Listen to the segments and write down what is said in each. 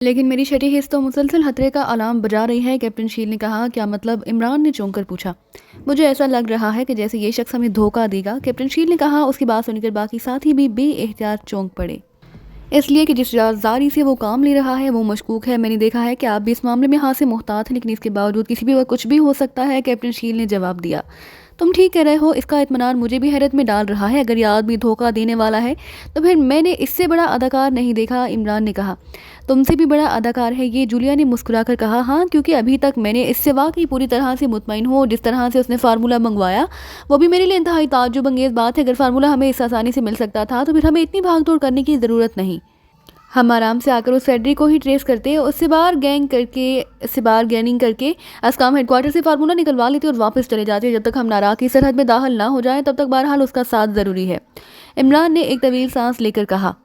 लेकिन मेरी छठी हिस्स तो मुसलसल खतरे का अलार्म बजा रही है। कैप्टन शील ने कहा। क्या मतलब? इमरान ने चौंक कर पूछा। मुझे ऐसा लग रहा है कि जैसे ये शख्स हमें धोखा देगा, कैप्टन शील ने कहा। उसकी बात सुनकर बाकी साथी भी बेएहतियात चौंक पड़े, इसलिए कि जिस जारी से वो काम ले रहा है वो मशकूक है। मैंने देखा है कि आप भी इस मामले में हाथ से मुहतात हैं, लेकिन इसके बावजूद किसी भी वक्त कुछ भी हो सकता है। कैप्टन शील ने जवाब दिया। तुम ठीक कह रहे हो, इसका इत्मीनान मुझे भी हैरत में डाल रहा है। अगर ये आदमी धोखा देने वाला है तो फिर मैंने इससे बड़ा अदाकार नहीं देखा। इमरान ने कहा। तुमसे भी बड़ा अदाकार है ये, जूलिया ने मुस्कुराकर कहा। हाँ, क्योंकि अभी तक मैंने इससे वाकई पूरी तरह से मुतमईन हूँ। जिस तरह से उसने फार्मूला मंगवाया वो भी मेरे लिए इंतहाई ताज्जुब अंगेज़ बात है। अगर फार्मूला हमें इस आसानी से मिल सकता था तो फिर हमें इतनी भागदौड़ करने की ज़रूरत नहीं। हम आराम से आकर उस फेडरिक को ही ट्रेस करते, उससे बाहर गैनिंग करके असकाम हेडक्वार्टर से फार्मूला निकलवा लेते और वापस चले जाते। जब तक हम नाराक की सरहद में दाखिल ना हो जाएं तब तक बहरहाल उसका साथ ज़रूरी है। इमरान ने एक तवील सांस लेकर कहा।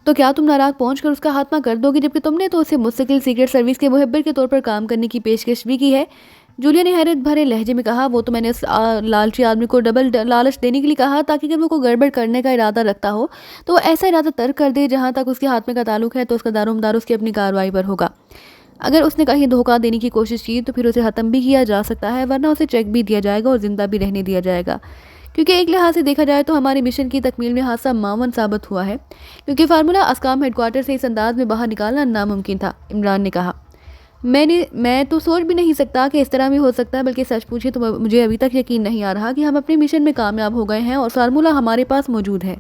तो क्या तुम नाराक पहुंचकर उसका खात्मा कर दोगे, जबकि तुमने तो उसे मुस्तकिल सीक्रेट सर्विस के मुहब्बर के तौर पर काम करने की पेशकश भी की है? जूलिया ने हैरत भरे लहजे में कहा। वो तो मैंने उस लालची आदमी को डबल लालच देने के लिए कहा, ताकि जब वो को गड़बड़ करने का इरादा रखता हो तो वो ऐसा इरादा तर्क कर दे। जहाँ तक उसके हाथ में का ताल्लुक है तो उसका दारोमदार उसकी अपनी कार्रवाई पर होगा। अगर उसने कहीं धोखा देने की कोशिश की तो फिर उसे ख़त्म भी किया जा सकता है, वरना उसे चेक भी दिया जाएगा और ज़िंदा भी रहने दिया जाएगा। क्योंकि एक लिहाज से देखा जाए तो हमारे मिशन की तकमील में हादसा मामून साबित हुआ है, क्योंकि फार्मूला असकाम हेडक्वार्टर से इस अंदाज में बाहर निकालना नामुमकिन था। इमरान ने कहा। मैं तो सोच भी नहीं सकता कि इस तरह भी हो सकता है, बल्कि सच पूछे तो मुझे अभी तक यकीन नहीं आ रहा कि हम अपने मिशन में कामयाब हो गए हैं और फार्मूला हमारे पास मौजूद है।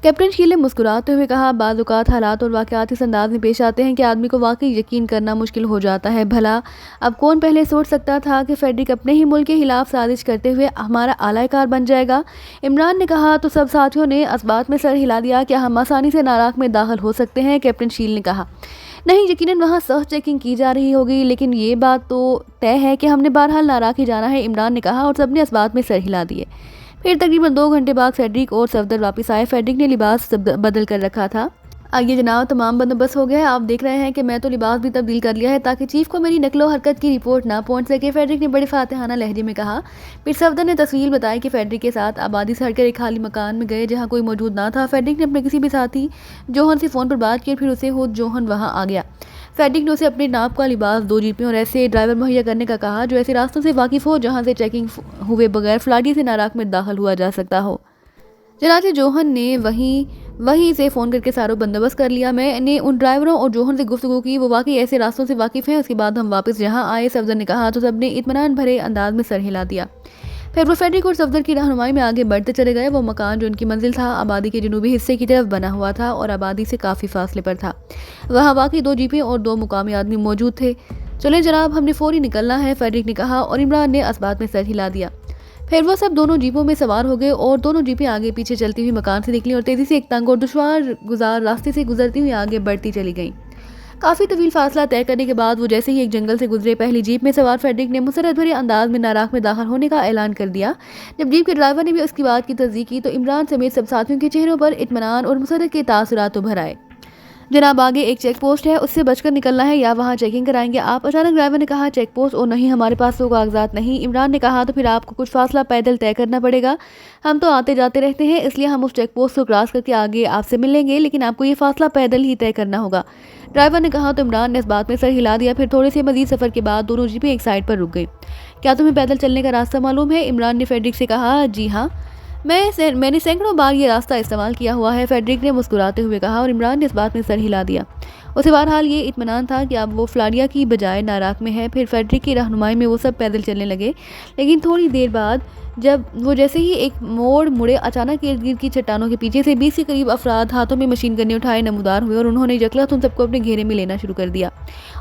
कैप्टन शील ने मुस्कुराते हुए कहा। बाज़ औक़ात हालात और वाक़यात इस अंदाज में पेश आते हैं कि आदमी को वाकई यकीन करना मुश्किल हो जाता है। भला अब कौन पहले सोच सकता था कि फेडरिक अपने ही मुल्क के खिलाफ साजिश करते हुए हमारा आलाकार बन जाएगा? इमरान ने कहा। तो सब साथियों ने इस बात में सर हिला दिया। क्या हम आसानी से नाराक में दाखिल हो सकते हैं? कैप्टन शील ने कहा। नहीं, यकीनन वहाँ सख्त चेकिंग की जा रही होगी, लेकिन ये बात तो तय है कि हमने बहरहाल नाराक ही जाना है। इमरान ने कहा और सबने इस बात में सर हिला दिए। फिर तकरीबन 2 घंटे बाद फेडरिक और सफदर वापस आए। फेडरिक ने लिबास बदल कर रखा था। आइए जनाब, तमाम बंदोबस्त हो गया है। आप देख रहे हैं कि मैं तो लिबास भी तब्दील कर लिया है ताकि चीफ को मेरी नकलो हरकत की रिपोर्ट ना पहुंच सके, फेडरिक ने बड़े फातिहाना लहजे में कहा। फिर सफदर ने तस्वीर बताई कि फेडरिक के साथ आबादी से हटकर एक खाली मकान में गए जहां कोई मौजूद ना था। फेडरिक ने अपने किसी भी साथी जोहन से फ़ोन पर बात की, फिर उसे खुद जोहन वहाँ आ गया। फेडरिक ने उसे अपने नाप का लिबास, 2 जीपें और ऐसे ड्राइवर मुहैया करने का कहा जो ऐसे रास्तों से वाकिफ़ हो जहाँ से चेकिंग हुए बगैर फ्लाडी से नाराक में दाखिल हुआ जा सकता हो। चनाचे जोहन ने वहीं से फ़ोन करके सारा बंदोबस्त कर लिया। मैंने उन ड्राइवरों और जोहन से गुफ्तगू की, वो वाकई ऐसे रास्तों से वाकिफ़ हैं। उसके बाद हम वापस यहाँ आए, सफदर ने कहा। तो सबने इत्मीनान भरे अंदाज में सर हिला दिया। फिर वो फेडरिक और सफदर की रहनुमाई में आगे बढ़ते चले गए। वो मकान जो उनकी मंजिल था आबादी के जनूबी हिस्से की तरफ बना हुआ था और आबादी से काफ़ी फासले पर था। वहाँ वाकई 2 जीपें और 2 मुकामी आदमी मौजूद थे। चलें जनाब, हमने फौरी निकलना है, फेडरिक ने कहा और इमरान ने इस बात में सर हिला दिया। फिर वो सब दोनों जीपों में सवार हो गए और दोनों जीपें आगे पीछे चलती हुई मकान से निकली और तेज़ी से एक तंग और दुश्वार गुजार रास्ते से गुजरती हुई आगे बढ़ती चली गईं। काफ़ी तवील फासला तय करने के बाद वो जैसे ही एक जंगल से गुजरे, पहली जीप में सवार फेडरिक ने मुसरत भरे अंदाज में नाराक में दाखिल होने का ऐलान कर दिया। जब जीप के ड्राइवर ने भी उसकी बात की तस्दीक की तो इमरान समेत सब साथियों के चेहरों पर इत्मीनान और मुसरत के तासुरात उभर आए। जनाब, आगे एक चेक पोस्ट है, उससे बचकर निकलना है या वहाँ चेकिंग कराएंगे आप? अचानक ड्राइवर ने कहा। Check post? और नहीं, हमारे पास तो कागजात नहीं। इमरान ने कहा। तो फिर आपको कुछ फासला पैदल तय करना पड़ेगा। हम तो आते जाते रहते हैं, इसलिए हम उस चेक पोस्ट को क्रॉस करके आगे आपसे मिलेंगे, लेकिन आपको ये फासला पैदल ही तय करना होगा, ड्राइवर ने कहा। तो इमरान ने इस बात में सर हिला दिया। फिर थोड़े से मजीद सफ़र के बाद दोनों जीपें एक साइड पर रुक गई। क्या तुम्हें पैदल चलने का रास्ता मालूम है? इमरान ने फेडरिक से कहा। जी हाँ, मैंने सैकड़ों बार ये रास्ता इस्तेमाल किया हुआ है, फेडरिक ने मुस्कुराते हुए कहा और इमरान ने इस बात में सर हिला दिया। उसे बहरहाल ये इत्मीनान था कि अब वो फ्लाडिया की बजाय नाराक में है। फिर फेडरिक की रहनुमाई में वो सब पैदल चलने लगे, लेकिन थोड़ी देर बाद जब वो जैसे ही एक मोड़ मुड़े, अचानक इर्द गिर्द की चट्टानों के पीछे से 20 के करीब अफराद हाथों में मशीन गन्ने उठाए नमूदार हुए और उन्होंने यकलखत उन सबको अपने घेरे में लेना शुरू कर दिया।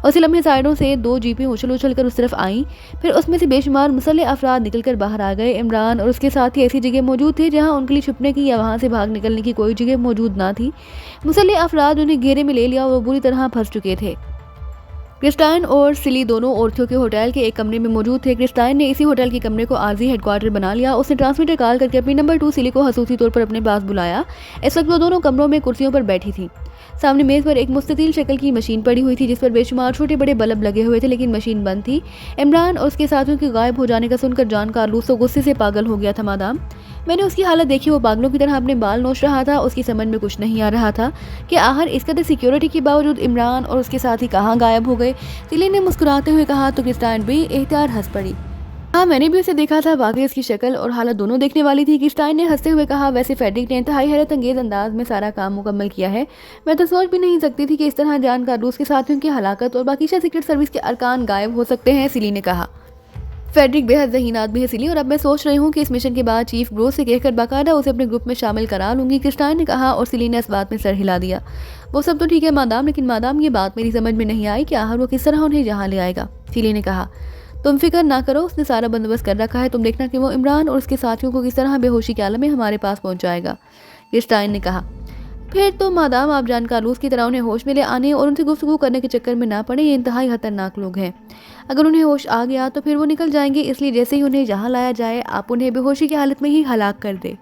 उसी लम्हे साइडों से 2 जीपें उछल उछल कर उस तरफ आईं। फिर उसमें से बेशुमार मुसल्लह अफराद निकल कर बाहर आ गए। इमरान और उसके साथी ऐसी जगह मौजूद थे जहाँ उनके लिए छुपने की या वहाँ से भाग निकलने की कोई जगह मौजूद ना थी। मुसल्लह अफराद उन्हें घेरे में ले लिया और वो बुरी तरह फंस चुके थे। क्रिस्टाइन और सिली दोनों औरतों के होटल के एक कमरे में मौजूद थे। क्रिस्टाइन ने इसी होटल के कमरे को आर्जी हेडक्वार्टर बना लिया। उसने ट्रांसमीटर कॉल करके अपनी नंबर 2 सिली को खसूसी तौर पर अपने पास बुलाया। इस वक्त वो दोनों कमरों में कुर्सियों पर बैठी थी। सामने मेज़ पर एक मुस्ततिल शक्ल की मशीन पड़ी हुई थी जिस पर बेशुमार छोटे बड़े बल्ब लगे हुए थे, लेकिन मशीन बंद थी। इमरान और उसके साथियों के गायब हो जाने का सुनकर जॉन कार्लोस तो गुस्से से पागल हो गया था। मादाम, मैंने उसकी हालत देखी, वो पागलों की तरह अपने बाल नोच रहा था। उसकी समझ में कुछ नहीं आ रहा था कि आखिर इस कदर सिक्योरिटी के बावजूद इमरान और उसके साथी कहाँ गायब हो गए। सिली ने मुस्कुराते हुए कहा तो क्रिस्टाइन भी एहतियात हंस पड़ी। हाँ, मैंने भी उसे देखा था। वाकई उसकी शक्ल और हालत दोनों देखने वाली थी। क्रिस्टाइन ने हंसते हुए कहा, वैसे फेडरिक ने इंतहाई हैरत अंगेज अंदाज में सारा काम मुकम्मल किया है। मैं तो सोच भी नहीं सकती थी कि इस तरह जान कार्लोस के साथियों की हलाकत और बाकीशा सीक्रेट सर्विस के अरकान गायब हो सकते हैं। सिली ने कहा, फेडरिक बेहद ज़हीन आदमी है सिली, और अब मैं सोच रही हूँ कि इस मिशन के बाद चीफ ग्रोथ से कहकर बाकायदा उसे अपने ग्रुप में शामिल करा लूंगी। क्रिस्टाइन ने कहा और सिली ने इस बात में सर हिला दिया। वो सब तो ठीक है मादाम, लेकिन मादाम ये बात मेरी समझ में नहीं आई कि आखिर वो किस तरह उन्हें यहाँ ले आएगा। सिली ने कहा, तुम फिक्र ना करो, उसने सारा बंदोबस्त कर रखा है। तुम देखना कि वो इमरान और उसके साथियों को किस तरह बेहोशी के आलम में हमारे पास पहुँचाएगा। क्रिस्टाइन ने कहा, फिर तो मादाम आप जान कार्लोस की तरह उन्हें होश में ले आने और उनसे गुफ्तगू करने के चक्कर में ना पड़े। ये इंतहाई खतरनाक लोग हैं। अगर उन्हें होश आ गया तो फिर वो निकल जाएंगे, इसलिए जैसे ही उन्हें यहाँ लाया जाए आप उन्हें बेहोशी की हालत में ही हलाक कर दे।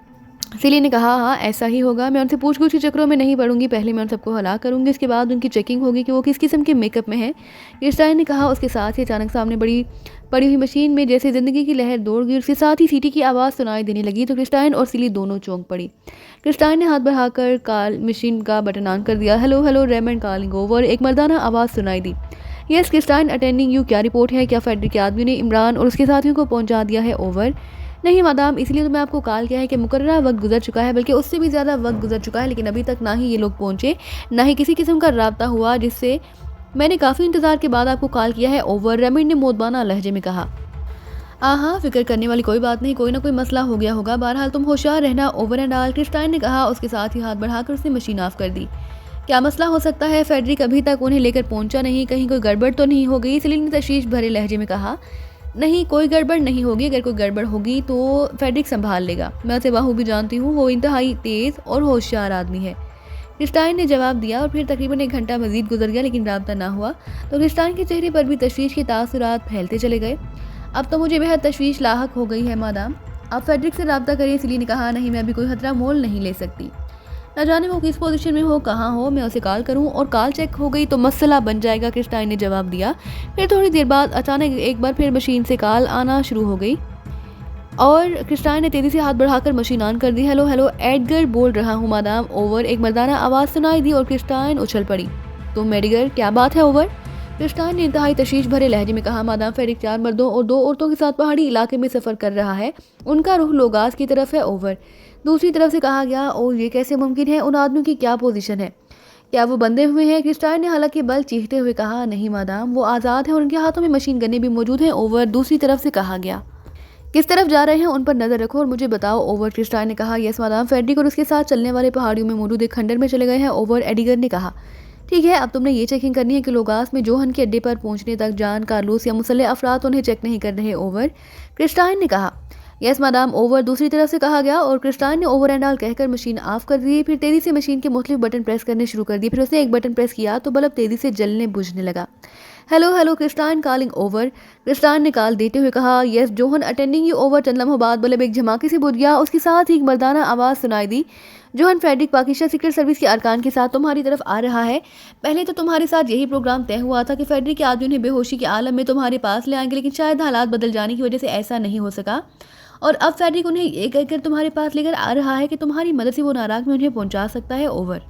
सिली ने कहा, हाँ ऐसा ही होगा। मैं उनसे पूछ-गछ के चक्करों में नहीं पड़ूंगी। पहले मैं उन सबको हलाक करूंगी, उसके बाद उनकी चेकिंग होगी कि वो किस किस्म के मेकअप में है। क्रिस्टाइन ने कहा। उसके साथ ही अचानक सामने पड़ी हुई मशीन में जैसे जिंदगी की लहर दौड़ गई। उसके साथ ही सीटी की आवाज़ सुनाई देने लगी तो क्रिस्टाइन और सिली दोनों चौंक पड़ी। क्रिस्टाइन ने हाथ बढ़ाकर कॉल मशीन का बटन ऑन कर दिया। Hello hello, Raymond calling over, एक मर्दाना आवाज़ सुनाई दी। यस क्रिस्टाइन, अटेंडिंग यू, क्या रिपोर्ट है? क्या फेडरिक के आदमी ने इमरान और उसके साथियों को पहुंचा दिया है? ओवर। नहीं मादाम, इसलिए तो मैं आपको कॉल किया है कि मुकर्ररा वक्त गुजर चुका है, बल्कि उससे भी ज़्यादा वक्त गुजर चुका है, लेकिन अभी तक ना ही ये लोग पहुंचे, ना ही किसी किस्म का राब्ता हुआ, जिससे मैंने काफ़ी इंतज़ार के बाद आपको कॉल किया है। ओवर, रेमंड ने मोदबाना लहजे में कहा। हाँ, फिक्र करने वाली कोई बात नहीं, कोई ना कोई मसला हो गया होगा। बहरहाल तुम होशियार रहना। ओवर एंड ऑल, क्रिस्टाइन ने कहा। उसके साथ ही हाथ बढ़ाकर उसने मशीन ऑफ कर दी। क्या मसला हो सकता है? फेडरिक अभी तक उन्हें लेकर पहुंचा नहीं, कहीं कोई गड़बड़ तो नहीं हो गई? सिली ने तशवीश भरे लहजे में कहा। नहीं, कोई गड़बड़ नहीं होगी। अगर कोई गड़बड़ होगी तो फेडरिक संभाल लेगा। मैं उसे बाहू भी जानती हूँ, वो इंतहाई तेज़ और होशियार आदमी है। क्रिस्टाइन ने जवाब दिया और फिर तकरीबन 1 घंटा मजीद गुजर गया, लेकिन राब्ता ना हुआ। तो क्रिस्टाइन के चेहरे पर भी तशवीश के तासुरात फैलते चले गए। अब तो मुझे बेहद तशवीश लाहक हो गई है मादाम, आप फेडरिक से रब्ता करिए। सिली ने कहा। नहीं, मैं अभी कोई खतरा मोल नहीं ले सकती। न जाने वो किस पोजीशन में हो, कहाँ हो, मैं उसे कॉल करूं और कॉल चेक हो गई तो मसला बन जाएगा। क्रिस्टाइन ने जवाब दिया। फिर थोड़ी देर बाद अचानक एक बार फिर मशीन से कॉल आना शुरू हो गई और क्रिस्टाइन ने तेज़ी से हाथ बढ़ाकर मशीन ऑन कर दी। हेलो हेलो, एडगर बोल रहा हूँ मादाम। ओवर, एक मर्दाना आवाज़ सुनाई दी और क्रिस्टाइन उछल पड़ी। तुम एडगर, क्या बात है? ओवर, क्रिस्टाइन ने इंतहाई तशवीश भरे लहजे में कहा। मादाम, फेडरिक 4 मर्दों और 2 औरतों के साथ पहाड़ी इलाके में सफ़र कर रहा है। उनका रुख लोगास की तरफ है। ओवर, दूसरी तरफ से कहा गया। और ये कैसे मुमकिन है? उन आदमियों की क्या पोजीशन है? क्या वो बंधे हुए हैं? क्रिस्टाइन ने हालांकि बल चीखते हुए कहा। नहीं मादाम, वो आज़ाद हैं और उनके हाथों में मशीन गनें भी मौजूद हैं। ओवर, दूसरी तरफ से कहा गया। किस तरफ जा रहे हैं उन पर नजर रखो और मुझे बताओ। ओवर, क्रिस्टाइन ने कहा। यस मादाम, फेडरिक और उसके साथ चलने वाले पहाड़ियों में मौजूद एक खंडर में चले गए हैं। ओवर, एडिगर ने कहा। ठीक है, अब तुमने ये चेकिंग करनी है कि लोगास में जोहन के अड्डे पर पहुंचने तक जान कार्लोस या मुसल्लह अफराद उन्हें चेक नहीं कर रहे। ओवर, क्रिस्टाइन ने कहा। Yes madame. ओवर, दूसरी तरफ से कहा गया और क्रिस्टाइन ने ओवर एंड ऑल कहकर मशीन ऑफ कर दी। फिर तेजी से मशीन के मुख्तलिफ बटन प्रेस करने शुरू कर दिए। फिर उसने एक बटन प्रेस किया तो बल्ब तेजी से जलने बुझने लगा। Hello hello, Christine calling over, Christine ने कॉल देते हुए कहा। Yes Johan, attending you. Over, चंद लम्हों बाद बल्ब एक झमाके से बुझ गया। उसके साथ ही एक मर्दाना आवाज़ सुनाई दी। Johan, Frederick Pakistan secret service के अरकान के साथ तुम्हारी तरफ आ रहा है। पहले तो तुम्हारे साथ यही प्रोग्राम तय हुआ था कि फेडरिक के आदमी उन्हें बेहोशी के आलम में तुम्हारे पास ले आएंगे, लेकिन शायद हालात बदल जाने की वजह से ऐसा नहीं हो सका और अब फेडरिक उन्हें ये कहकर तुम्हारे पास लेकर आ रहा है कि तुम्हारी मदद से वो नाराग में उन्हें पहुंचा सकता है। ओवर,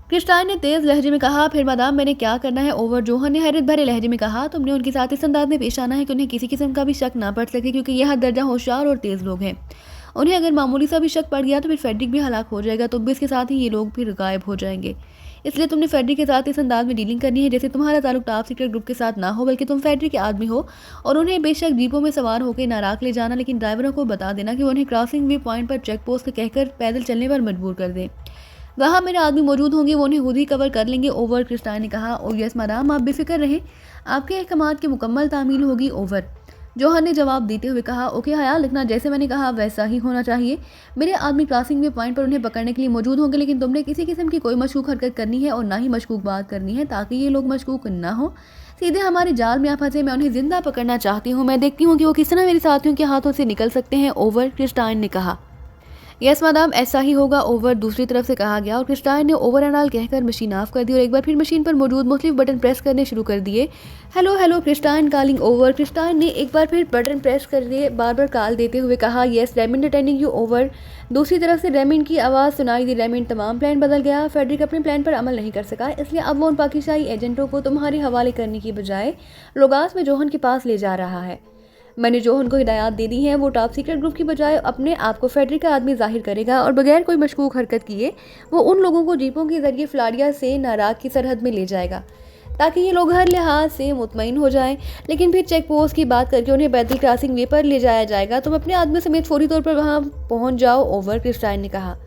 क्रिस्टाइन ने तेज लहजे में कहा। फिर मादाम, मैंने क्या करना है? ओवर, जोहन ने हैरत भरे लहजे में कहा। तुमने उनके साथ इस अंदाज में पेश आना है कि उन्हें किसी किस्म का भी शक ना पड़ सके, क्योंकि यह हद दर्जा होशियार और तेज लोग हैं। उन्हें अगर मामूली सा भी शक पड़ गया तो फिर फेडरिक भी हलाक हो जाएगा, तो भी इसके साथ ही ये लोग फिर गायब हो जाएंगे। इसलिए तुमने फेडरिक के साथ इस अंदाज में डीलिंग करनी है जैसे तुम्हारा ताल्लुक टॉप सीक्रेट ग्रुप के साथ ना हो, बल्कि तुम फेडरिक के आदमी हो और उन्हें बेशक जीपों में सवार होकर नाराक ले जाना, लेकिन ड्राइवरों को बता देना कि वो उन्हें क्रॉसिंग वे पॉइंट पर चेक पोस्ट कहकर पैदल चलने पर मजबूर कर दें। वहाँ मेरे आदमी मौजूद होंगे, वो उन्हें खुद ही कवर कर लेंगे। ओवर, क्रिस्टाइन ने कहा। और यस मादाम, आप बेफिक्र रहें, आपके अहकामात की मुकम्मल तामील होगी। ओवर, जोहन ने जवाब देते हुए कहा। ओके, ख्याल रखना जैसे मैंने कहा वैसा ही होना चाहिए। मेरे आदमी क्रॉसिंग वे पॉइंट पर उन्हें पकड़ने के लिए मौजूद होंगे, लेकिन तुमने किसी किस्म की कोई मशकूक हरकत करनी है और ना ही मशकूक बात करनी है, ताकि ये लोग मशकूक ना हो, सीधे हमारे जाल में आप फंसे। मैं उन्हें जिंदा पकड़ना चाहती हूँ। मैं देखती हूँ कि वो किस तरह मेरे साथियों के हाथों से निकल सकते हैं। ओवर, क्रिस्टाइन ने कहा। यस मैडम, ऐसा ही होगा, ओवर दूसरी तरफ से कहा गया और क्रिस्टाइन ने ओवर एंड ऑल कहकर मशीन ऑफ कर दी और एक बार फिर मशीन पर मौजूद मुख्तलिफ बटन प्रेस करने शुरू कर दिए। Hello hello Christine calling over. Christine ने एक बार फिर बटन प्रेस कर दिए, बार बार कॉल देते हुए कहा यस रेमिंड अटेंडिंग यू ओवर। दूसरी तरफ से रेमिंड की आवाज़ सुनाई दी। रेमिंड तमाम प्लान बदल गया। फेडरिक अपने प्लान पर अमल नहीं कर सका, इसलिए अब वो उन पाकिस्तानी एजेंटों को तुम्हारे हवाले करने की बजाय लोगास में जोहन के पास ले जा रहा है। मैंने जोहन को हिदायत दे दी है, वो टॉप सीक्रेट ग्रुप की बजाय अपने आप को फेडरिक का आदमी जाहिर करेगा और बगैर कोई मशकूक हरकत किए वो उन लोगों को जीपों के जरिए फ्लारिया से नाराग की सरहद में ले जाएगा ताकि ये लोग हर लिहाज से मुतमईन हो जाएं। लेकिन फिर चेक पोस्ट की बात करके उन्हें बैतल क्रॉसिंग वे पर ले जाया जाएगा। तुम अपने आदमी समेत फौरी तौर पर वहाँ पहुँच जाओ ओवर। क्रिस्टाइन ने कहा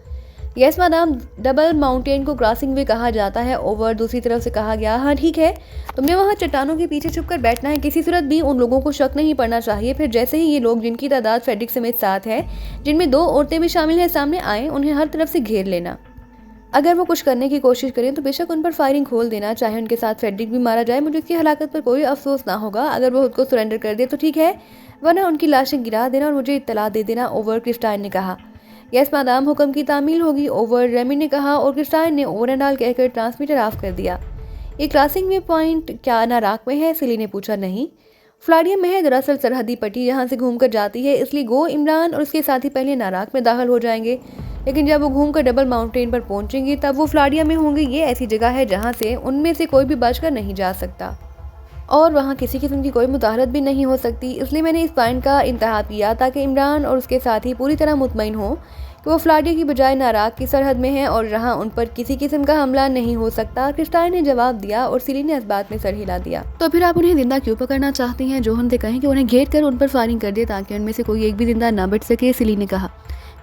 यस मैडम, डबल माउंटेन को क्रॉसिंग वे कहा जाता है ओवर। दूसरी तरफ से कहा गया हाँ ठीक है, तुमने वहाँ चट्टानों के पीछे छुपकर बैठना है, किसी सूरत भी उन लोगों को शक नहीं पड़ना चाहिए। फिर जैसे ही ये लोग जिनकी तादाद फेडरिक समेत 7 है, जिनमें 2 औरतें भी शामिल हैं, सामने आए, उन्हें हर तरफ से घेर लेना। अगर वो कुछ करने की कोशिश करें तो बेशक उन पर फायरिंग खोल देना, चाहे उनके साथ फेडरिक भी मारा जाए, मुझे उसकी हलाकत पर कोई अफसोस ना होगा। अगर वो खुद को सरेंडर कर दे तो ठीक है, वरना उनकी लाशें गिरा देना और मुझे इत्तला दे देना ओवर। क्रिस्टाइन ने कहा यस मैडम, हुक्म की तामील होगी ओवर। रेमी ने कहा और क्रिस्टाइन ने ओवर एंड ऑल कहकर ट्रांसमीटर ऑफ कर दिया। ये क्रॉसिंग वे पॉइंट क्या नाराक में है? सिली ने पूछा। नहीं, फ्लारिया में है, दरअसल सरहदी पट्टी यहाँ से घूमकर जाती है, इसलिए गो इमरान और उसके साथी पहले नाराक में दाखिल हो जाएंगे, लेकिन जब वो घूमकर डबल माउंटेन पर पहुंचेंगे तब वो फ्लारिया में होंगे। ये ऐसी जगह है जहाँ से उनमें से कोई भी बचकर नहीं जा सकता और वहाँ किसी किस्म की कोई मुताहरत भी नहीं हो सकती। इसलिए मैंने इस पॉइंट का इंतखाब किया ताकि इमरान और उसके साथी पूरी तरह मुतमईन हो कि वो फ्लारिया की बजाय नाराक की सरहद में हैं और जहाँ उन पर किसी किस्म का हमला नहीं हो सकता। क्रिस्टाइन ने जवाब दिया और सिली ने इस बात में सर हिला दिया। तो फिर आप उन्हें जिंदा क्यों पकड़ना चाहती हैं? जोहन से कहें कि उन्हें घेर कर उन पर फायरिंग कर दे ताकि उनमें से कोई एक भी जिंदा ना बच सके। सिली ने कहा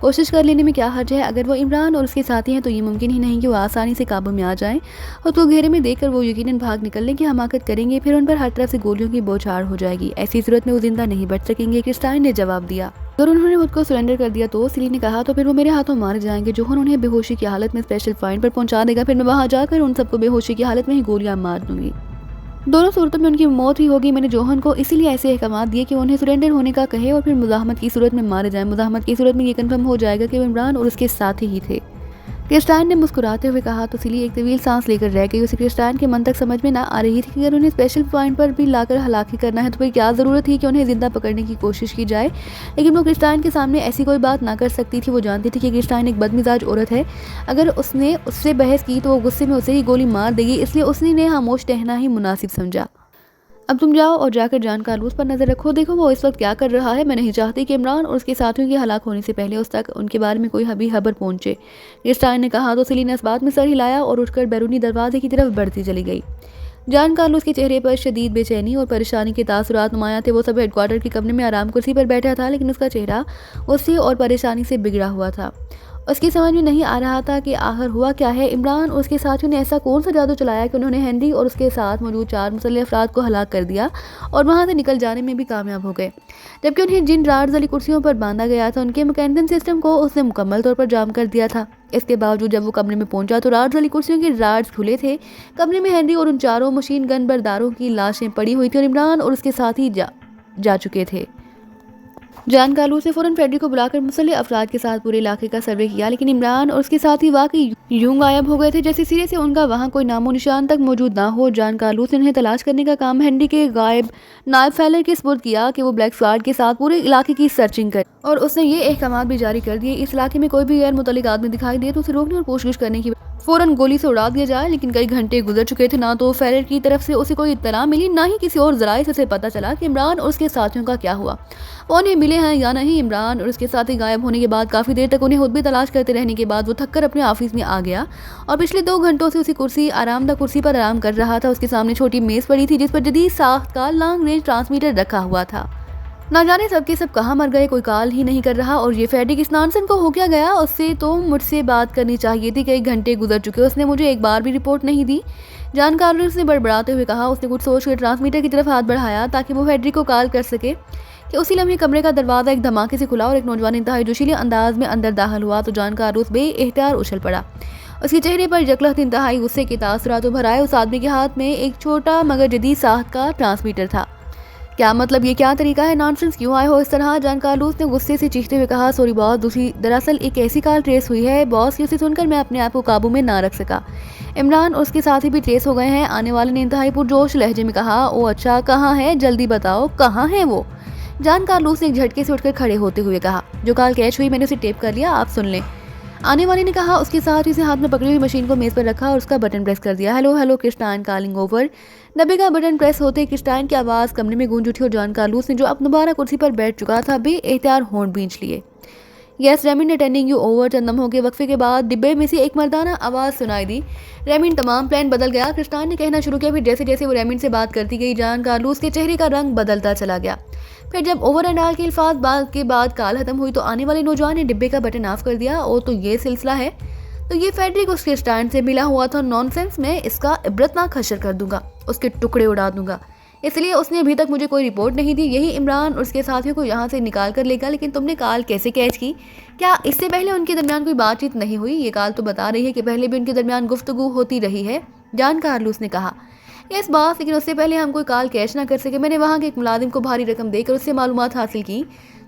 कोशिश कर लेने में क्या हर्ज है? अगर वो इमरान और उसके साथी हैं तो ये मुमकिन ही नहीं कि वो आसानी से काबू में आ जाएं और तो घेरे में देखकर वो यकीनन भाग निकलने की हमाकत करेंगे, फिर उन पर हर तरफ से गोलियों की बौछार हो जाएगी। ऐसी सूरत में वो जिंदा नहीं बच सकेंगे। क्रिस्टाइन ने जवाब दिया। अगर उन्होंने खुद को सरेंडर कर दिया तो? सिली ने कहा तो फिर वो मेरे हाथों मारे जाएंगे। जोहन उन्हें बेहोशी की हालत में स्पेशल पॉइंट पर पहुंचा देगा, फिर मैं वहां जाकर उन सबको बेहोशी की हालत में ही गोलियां मार दूंगी। दोनों सूरतों में उनकी मौत ही होगी। मैंने जोहन को इसीलिए ऐसे अहकाम दिए कि उन्हें सरेंडर होने का कहे और फिर मुजाहमत की सूरत में मारे जाएं। मुजाहमत की सूरत में ये कन्फर्म हो जाएगा कि वो इमरान और उसके साथी ही थे। क्रिस्टाइन ने मुस्कुराते हुए कहा तो सिली एक तवील सांस लेकर रह गई। उसे क्रिस्टाइन के मन तक समझ में ना आ रही थी कि अगर उन्हें स्पेशल पॉइंट पर भी लाकर हलाकी करना है तो फिर क्या ज़रूरत थी कि उन्हें जिंदा पकड़ने की कोशिश की जाए, लेकिन वो क्रिस्टाइन के सामने ऐसी कोई बात ना कर सकती थी। वो जानती थी कि क्रिस्टाइन एक बदमिजाज औरत है, अगर उसने उससे बहस की तो वो गुस्से में उसे ही गोली मार देगी, इसलिए उसने खामोश रहना ही मुनासिब समझा। अब तुम जाओ और जाकर जान कार्लोस पर नजर रखो, देखो वो इस वक्त क्या कर रहा है। मैं नहीं चाहती कि इमरान और उसके साथियों के हलाक होने से पहले उस तक उनके बारे में कोई हबी खबर पहुंचे। क्रिस्टाइन ने कहा तो सिली ने इस बात में सर हिलाया और उठकर बैरूनी दरवाजे की तरफ बढ़ती चली गई। जान कार्लोस के चेहरे पर शदीद बेचैनी और परेशानी के तासुरात नुमाया थे। वो सब हेडक्वार्टर के कमरे में आराम कुर्सी पर बैठा था, लेकिन उसका चेहरा गुस्से और परेशानी से बिगड़ा हुआ था। उसकी समझ में नहीं आ रहा था कि आखिर हुआ क्या है। इमरान और उसके साथियों ने ऐसा कौन सा जादू चलाया कि उन्होंने हेनरी और उसके साथ मौजूद 4 मुसल्लह अफराद को हलाक कर दिया और वहां से निकल जाने में भी कामयाब हो गए, जबकि उन्हें जिन राड्स वाली कुर्सियों पर बांधा गया था उनके मैकेनिज्म सिस्टम को उसने मुकम्मल तौर पर जाम कर दिया था। इसके बावजूद जब वो कमरे में पहुंचा तो राड्स वाली कुर्सियों के राड्स खुले थे। कमरे में हेनरी और उन 4 मशीन गन बरदारों की लाशें पड़ी हुई थी और इमरान और उसके साथी जा चुके थे। जान कार्लोस ने फौरन फेडरिक को बुलाकर मुसल्लह अफराद के साथ पूरे इलाके का सर्वे किया, लेकिन इमरान और उसके साथी वाकई यूं गायब हो गए थे जैसे सिरे से उनका वहां कोई नामो निशान तक मौजूद ना हो। जान कार्लोस ने उन्हें तलाश करने का काम हेनरी के गायब नायब फैलर के सुपुर्द किया कि वो ब्लैक स्क्वाड के साथ पूरे इलाके की सर्चिंग करे और उसने ये अहकाम भी जारी कर दिए इस इलाके में कोई भी गैर मुतल्लिक आदमी दिखाई दे तो उसे रोकने और पूछगिछ करने की फौरन गोली से उड़ा दिया जाए। लेकिन कई घंटे गुजर चुके थे, ना तो फेलर की तरफ से उसे कोई इत्तला मिली, ना ही किसी और जराये से उसे पता चला कि इमरान और उसके साथियों का क्या हुआ, वो उन्हें मिले हैं या नहीं। इमरान और उसके साथी गायब होने के बाद काफ़ी देर तक उन्हें खुद भी तलाश करते रहने के बाद वो थककर अपने ऑफिस में आ गया और पिछले 2 घंटों से उसी आरामदा कुर्सी पर आराम कर रहा था। उसके सामने छोटी मेज़ पड़ी थी जिस पर जदीद साख्त का लॉन्ग रेंज ट्रांसमीटर रखा हुआ था। ना जाने सबके सब कहाँ मर गए, कोई कॉल ही नहीं कर रहा। और ये फेडरिक स्नानसन को हो क्या गया? उससे तो मुझसे बात करनी चाहिए थी, कई घंटे गुजर चुके, उसने मुझे एक बार भी रिपोर्ट नहीं दी। जान कार्लोस ने बड़बड़ाते हुए कहा। उसने कुछ सोचकर ट्रांसमीटर की तरफ हाथ बढ़ाया ताकि वो फेडरिक को कॉल कर सके कि उसी लम्हे कमरे का दरवाज़ा एक धमाके से खुला और एक नौजवान इंतहाई जोशीले अंदाज में अंदर दाखिल हुआ तो जान कार्लोस बेइख्तियार उछल पड़ा। उसके चेहरे पर यकलख्त इंतहाई गुस्से के तासुरात भर आए। उस आदमी के हाथ में एक छोटा मगर जदीद साख्त का ट्रांसमीटर था। क्या मतलब, ये क्या तरीका है, नॉनसेंस, क्यों आए हो इस तरह? जान कार्लोस ने गुस्से से चीखते हुए कहा, सॉरी बॉस, दूसरी दरअसल एक ऐसी कॉल ट्रेस हुई है बॉस कि उसे सुनकर मैं अपने आप को काबू में ना रख सका। इमरान और उसके साथी भी ट्रेस हो गए हैं। आने वाले ने इंतहाई पुरजोश लहजे में कहा। ओ अच्छा, कहाँ है, जल्दी बताओ कहाँ है वो? जान कार्लोस ने एक झटके से उठकर खड़े होते हुए कहा, जो कॉल कैच हुई मैंने उसे टेप कर लिया, आप सुन लें। आने वाले ने कहा। उसके साथ ही उसे हाथ में पकड़ी हुई मशीन को मेज पर रखा और उसका बटन प्रेस कर दिया। Hello hello Christine calling over. डब्बे का बटन प्रेस होते ही क्रिस्टाइन की आवाज़ कमरे में गूंज उठी और जॉन कार्लोस ने, जो अब दोबारा कुर्सी पर बैठ चुका था, बेएहतियार होंठ भींच लिए। Yes Remin attending you over. चंद लम्हों के वक्फे के बाद डिब्बे में से एक मर्दाना आवाज़ सुनाई दी। रेमिन, तमाम प्लान बदल गया, क्रिस्टाइन ने कहना शुरू किया। फिर जैसे जैसे वो रेमिन से बात करती गई, जान कार्लोस के चेहरे का रंग बदलता चला गया। फिर जब ओवर एंड ऑल के अल्फाज के बाद कॉल खत्म हुई तो आने वाले नौजवान ने डिब्बे का बटन ऑफ कर दिया। और तो ये सिलसिला है, तो ये फेडरिक उसके स्टैंड से मिला हुआ था। नॉनसेंस में इसका इबरतनाक हशर कर दूंगा, उसके टुकड़े उड़ा दूंगा। इसलिए उसने अभी तक मुझे कोई रिपोर्ट नहीं दी। यही इमरान और उसके साथियों को यहाँ से निकाल कर लेगा। लेकिन तुमने कॉल कैसे कैच की? क्या इससे पहले उनके दरमियान कोई बातचीत नहीं हुई? ये कॉल तो बता रही है कि पहले भी उनके दरमियान गुफ्तगू होती रही है, जान कार्लोस ने कहा। इस बात, लेकिन उससे पहले हम कोई कॉल कैच ना कर सके। मैंने वहाँ के एक मुलाजिम को भारी रकम देकर उससे मालूमात हासिल की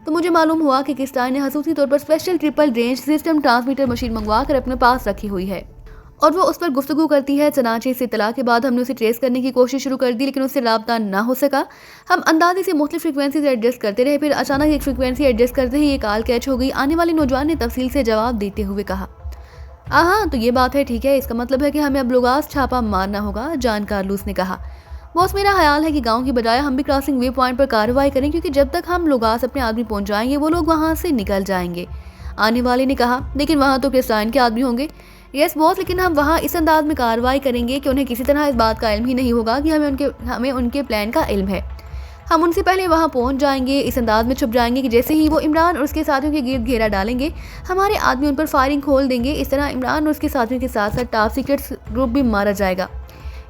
तो मुझे मालूम हुआ कि क्रिस्टाइन ने खसूसी तौर पर special triple range system transmitter machine मंगवा कर अपने पास रखी हुई है और वो उस पर गुफ्तगू करती है। चनाचे इस इत्तला के बाद हमने उसे ट्रेस करने की कोशिश शुरू कर दी, लेकिन उससे राब्ता ना हो सका। हम अंदाजे से मुख्तलिफ फ्रिक्वेंसी से एडजस्ट करते रहे, फिर अचानक एक फ्रिक्वेंसी एडजस्ट करते ही ये कॉल कैच हो गई। आने वाले नौजवान ने तफसील से जवाब देते हुए कहा। हाँ, तो ये बात है, ठीक है, इसका मतलब है कि हमें अब लोगास छापा मारना होगा, जान कार्लोस ने कहा। बॉस, मेरा ख्याल है कि गांव की बजाय हम भी क्रॉसिंग वे पॉइंट पर कार्रवाई करें, क्योंकि जब तक हम लोगास अपने आदमी पहुंच जाएंगे वो लोग वहां से निकल जाएंगे, आने वाले ने कहा। लेकिन वहां तो क्रिस्टाइन के आदमी होंगे। यस बॉस, लेकिन हम वहां इस अंदाज में कार्रवाई करेंगे कि उन्हें किसी तरह इस बात का इल्म ही नहीं होगा कि हमें उनके प्लान का इल्म है। हम उनसे पहले वहां पहुंच जाएंगे, इस अंदाज में छुप जाएंगे कि जैसे ही वो इमरान और उसके साथियों के गिर्द घेरा डालेंगे, हमारे आदमी उन पर फायरिंग खोल देंगे। इस तरह इमरान और उसके साथियों के साथ साथ टॉप सीक्रेट ग्रुप भी मारा जाएगा।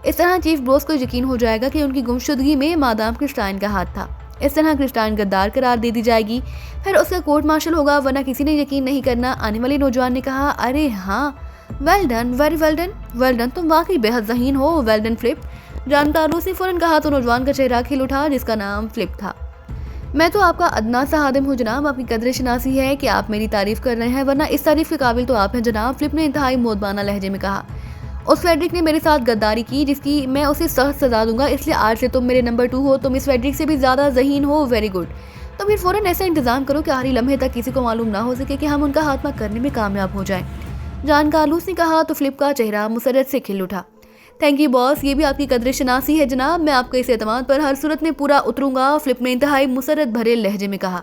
इस तरह चीफ ब्रोस को यकीन हो जाएगा कि उनकी गुमशुदगी में मादाम क्रिस्टाइन का हाथ था। इस तरह क्रिस्टाइन गद्दार करार दे दी जाएगी, फिर उसका कोर्ट मार्शल होगा, वरना किसी ने यकीन नहीं करना, आने वाले नौजवान ने कहा। अरे हाँ, well done, very well done, well done, तुम वाकई बेहद ज़हीन हो, वेल डन फ्लिप, जान कार्लोस ने फौरन कहा तो नौजवान का चेहरा खिल उठा, जिसका नाम फ्लिप था। मैं तो आपका अदना सा आदम हूँ जनाब, आपकी कदर शनासी है कि आप मेरी तारीफ कर रहे हैं, वरना इस तारीफ के काबिल तो आप हैं जनाब, फ्लिप ने इंतहाई मोदबाना लहजे में कहा। उस फेडरिक ने मेरे साथ गद्दारी की जिसकी मैं उसे सख्त सजा दूंगा, इसलिए आज से तुम मेरे नंबर 2 हो, तुम इस फेडरिक से भी ज़्यादा ज़हीन हो, वेरी गुड। तो फिर फ़ौरन ऐसा इंतजाम करो कि आखिरी लम्हे तक किसी को मालूम ना हो सके कि हम उनका खात्मा करने में कामयाब हो जाएं, जान कार्लोस ने कहा तो फ्लिप का चेहरा मुसरत से खिल उठा। थैंक यू बॉस, ये भी आपकी कदर शनासी है जनाब, मैं आपके इस एतमाद पर हर सूरत में पूरा उतरूंगा, फ्लिप ने इंतहाई मुसरत भरे लहजे में कहा।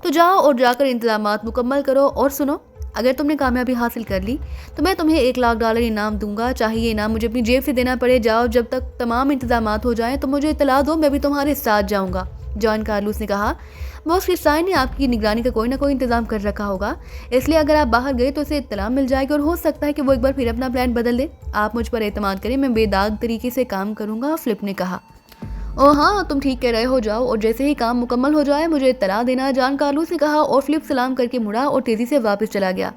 तो जाओ और जाकर इंतजामात मुकम्मल करो, और सुनो, अगर तुमने कामयाबी हासिल कर ली तो मैं तुम्हें $1,00,000 इनाम दूंगा, चाहे ये इनाम मुझे अपनी जेब से देना पड़े। जाओ, जब तक तमाम इंतजामात हो जाएं तो मुझे इतला दो, मैं भी तुम्हारे साथ जाऊंगा, जॉन कार्लोस ने कहा। बॉस, क्रिस्टाइन ने आपकी निगरानी का कोई ना कोई इंतजाम कर रखा होगा, इसलिए अगर आप बाहर गए तो उसे इत्तला मिल जाएगी और हो सकता है कि वो एक बार फिर अपना प्लान बदल दे। आप मुझ पर एतमाद करें, मैं बेदाग तरीके से काम करूंगा, फ्लिप ने कहा। ओ हाँ, तुम ठीक कह रहे हो, जाओ और जैसे ही काम मुकम्मल हो जाए मुझे इत्तला देना, जान कार्लोस ने कहा और फ्लिप सलाम करके मुड़ा और तेज़ी से वापस चला गया।